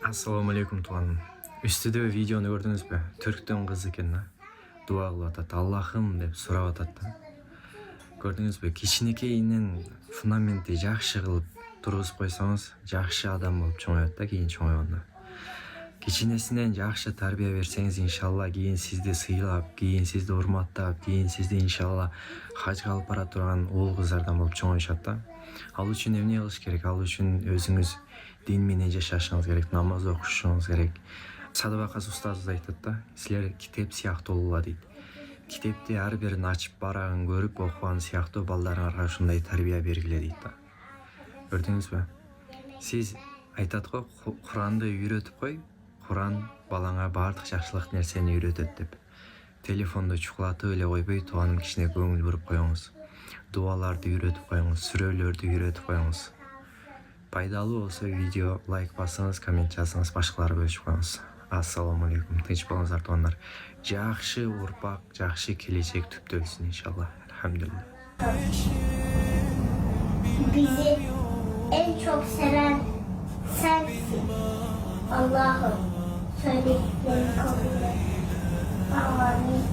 Assalamu alaikum tuğanım. Üstüde videonu gördünüz mü? Türk'ten kız eкен. Dua kılıp atat. Allah'ım dep сурап атат. Gördünüz mü? Кичинекейинен фундаменти жакшы кылып тургузуп койсоңуз, жакшы адам болуп чоңоет да кийин чоңойгондо. Кичинесинен жакшы тарбия берсеңиз, иншалла кийин сизди сыйлап, кийин сизди урматтап, кийин сизди иншалла хажга алып бара турган уул кыздардан болуп чоңоюшат да. Ал үчүн эмне кылыш керек? Ал үчүн өзүңүз дин менен жашашыңыз керек, намаз окушуңуз керек. Садыбакас устазыбыз айтат да, силер китеп сыяктуулар дейт. Китепти ар бирин ачып барагын көрүп окуган сыяктуу балдарыңарга ушундай тарбия бергиле дейт да. Көрдүңүзбү? Сиз айтат го, Куранды үйрөтүп кой, Куран балаңа баардык жакшылык нерсени үйрөтөт деп. Телефонду чукулатып эле койбой, тууганым кичине көңүл буруп коюңуз. Дуаларды үйрөтүп коюңуз, сүрөлөрдү үйрөтүп коюңуз. Пайдалуу болсо видео лайк басыңыз, коммент жазыңыз, башкаларга бөлүшүп коюңуз. Ассаламу алейкум. Тынч болуңуздар туугандар. Жакшы урпак, жакшы келечек түптөлсүн иншалла. Elhamdülillah. Bizi en çok seven sensin. Allah'ım söylediklerini kabul et. Amin.